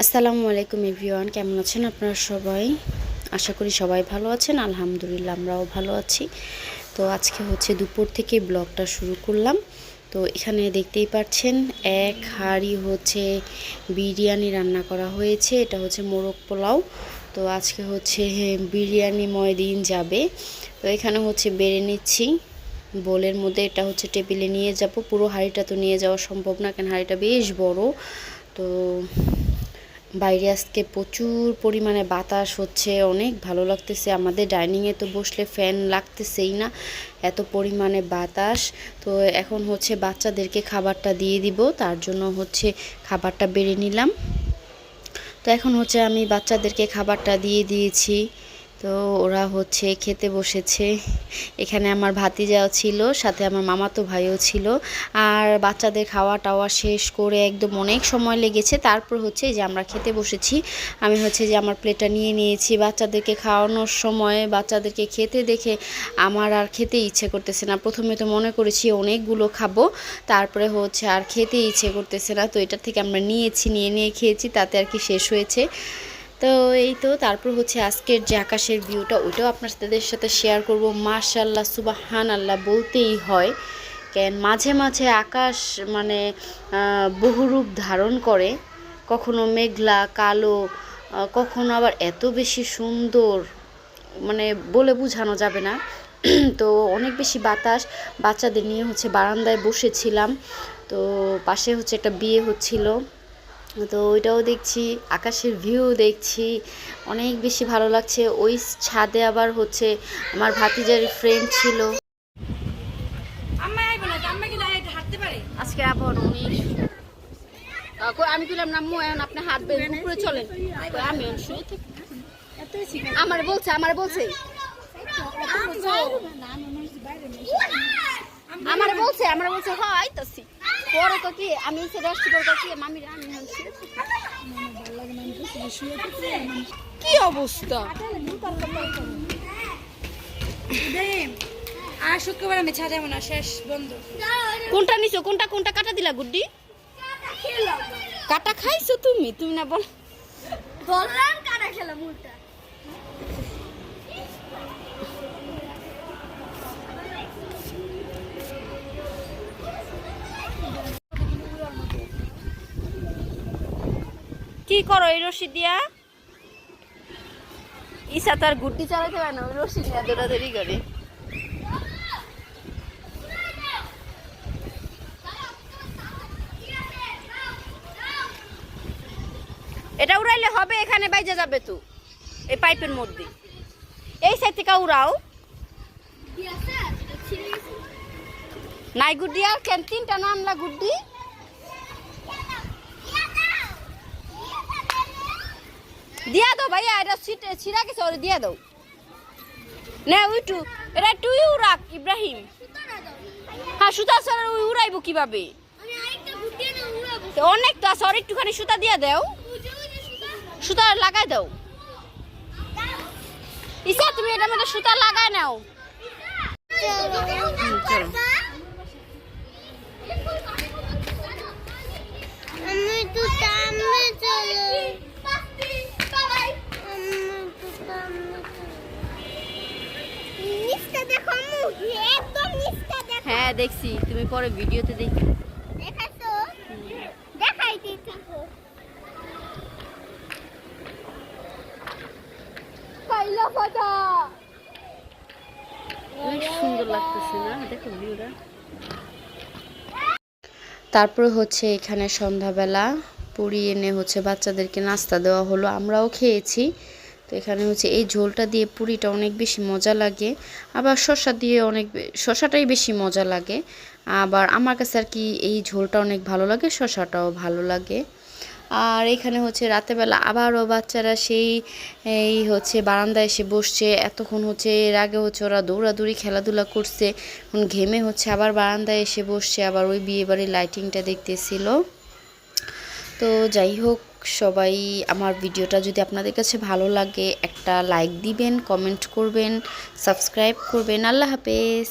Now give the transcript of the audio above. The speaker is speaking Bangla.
আসসালামু আলাইকুম এভরিওয়ান, কেমন আছেন আপনারা সবাই? আশা করি সবাই ভালো আছেন। আলহামদুলিল্লাহ আমরাও ভালো আছি। তো আজকে হচ্ছে দুপুর থেকে ব্লগটা শুরু করলাম। তো এখানে দেখতেই পাচ্ছেন এক হাঁড়ি হচ্ছে বিরিয়ানি রান্না করা হয়েছে। এটা হচ্ছে মোরগ পোলাও। তো আজকে হচ্ছে বিরিয়ানিময় দিন যাবে। তো এখানে হচ্ছে বেড়ে নিচ্ছি বোলের মধ্যে। এটা হচ্ছে টেবিলে নিয়ে যাব। পুরো হাঁড়িটা তো নিয়ে যাওয়া সম্ভব না, কারণ হাঁড়িটা বেশ বড়। তো বাইরে আজকে প্রচুর পরিমাণে বাতাস হচ্ছে, অনেক ভালো লাগতেছে। আমাদের ডাইনিংয়ে তো বসলে ফ্যান লাগতেছেই না, এত পরিমাণে বাতাস। তো এখন হচ্ছে বাচ্চাদেরকে খাবারটা দিয়ে দিব, তার জন্য হচ্ছে খাবারটা বেড়ে নিলাম। তো এখন হচ্ছে আমি বাচ্চাদেরকে খাবারটা দিয়ে দিয়েছি। তো ওরা হচ্ছে খেতে বসেছে। এখানে আমার ভাতিজাও ছিল, সাথে আমার মামাতো ভাইও ছিল। আর বাচ্চাদের খাওয়া টাওয়া শেষ করে একদম অনেক সময় লেগেছে। তারপর হচ্ছে যে আমরা খেতে বসেছি। আমি হচ্ছে যে আমার প্লেটটা নিয়ে নিয়েছি। বাচ্চাদেরকে খাওয়ানোর সময় বাচ্চাদেরকে খেতে দেখে আমার আর খেতে ইচ্ছে করতেছে না। প্রথমে তো মনে করেছি অনেকগুলো খাবো, তারপরে হচ্ছে আর খেতে ইচ্ছে করতেছে না। তো এটা থেকে আমরা নিয়ে খেয়েছি, তাতে আর কি শেষ হয়েছে। তো এই তো তারপর হচ্ছে আজকের যে আকাশের ভিউটা, ওইটাও আপনাদের সাথে শেয়ার করব। মাশাআল্লাহ সুবহানাল্লাহ বলতেই হয়, কেন মাঝে মাঝে আকাশ মানে বহুরূপ ধারণ করে। কখনো মেঘলা কালো, কখনো আবার এত বেশি সুন্দর, মানে বলে বোঝানো যাবে না। তো অনেক বেশি বাতাস। বাচ্চাদের নিয়ে হচ্ছে বারান্দায় বসেছিলাম। তো পাশে হচ্ছে একটা বিয়ে হচ্ছিল, তো ওইটাও দেখছি, আকাশের ভিউ দেখছি, অনেক বেশি ভালো লাগছে। ওই ছাদে আবার হচ্ছে আমার ভাতিজার ফ্রেন্ড ছিল। আজকে আবার অনেক আমি বললাম নাম্মু এখন আপনি হাত বের উপরে চলেন। আমি আমার বলছে হয় আইতাছি পরে তো কি আমি এসে রেস্ট করবো কি মামির আমি কি অবস্থা। আর শুক্রবার আমি ছাড় যাবো না, শেষ বন্ধ। কোনটা নিছো? কোনটা কোনটা কাটা দিলা গুড্ডি? কাটা খাইছো তুমি? তুমি না বললাম কাটা খেলাম উল্টা। কি করো এই রশি দিয়া? ইসা তার গুড্ডি চালাতে পারে না, ওই রশি দিয়া দৌড়াদৌড়ি করে। এটা উড়াইলে হবে? এখানে বাইজা যাবে তো এই পাইপের মধ্যে। এই সাইড থেকে উড়াও। নাই গুড্ডি আর কেন তিনটা নামলা গুড্ডি? দিয়া দাও ভাইয়া, এটা ছিঁড়া গেছে, ওরে দিয়া দাও। না উইটু এটা তুই উড়াক ইব্রাহিম। হ্যাঁ সুতা সর উড়াইবো কিভাবে? অনেক তো আছে, একটুখানি সুতা দিয়া দাও, সুতা লাগাই দাও। ইসা তুমি এটার মধ্যে সুতা লাগাই নাও। হ্যাঁ দেখছি, তুমি পরে ভিডিওতে দেখি। অনেক সুন্দর লাগতেছে না? দেখো ভিউটা। তারপর হচ্ছে এখানে সন্ধ্যাবেলা পুরি এনে হচ্ছে বাচ্চাদেরকে নাস্তা দেওয়া হলো, আমরাও খেয়েছি। তো এখানে হচ্ছে এই ঝোলটা দিয়ে পুরিটা অনেক বেশি মজা লাগে, আবার শসা দিয়ে শসাটাই বেশি মজা লাগে। আবার আমার কাছে আর কি এই ঝোলটা অনেক ভালো লাগে, শসাটাও ভালো লাগে। আর এখানে হচ্ছে রাতেরবেলা আবারও বাচ্চারা এই হচ্ছে বারান্দায় এসে বসছে। এতক্ষণ হচ্ছে এর আগে হচ্ছে ওরা দৌড়াদৌড়ি খেলাধুলা করছে, এখন ঘেমে হচ্ছে আবার বারান্দায় এসে বসছে, আবার ওই বিয়েবাড়ির লাইটিংটা দেখতেছিল। তো যাই হোক, সবাই আমার ভিডিওটা যদি আপনাদের কাছে ভালো লাগে একটা লাইক দিবেন, কমেন্ট করবেন, সাবস্ক্রাইব করবেন। আল্লাহ হাফেজ।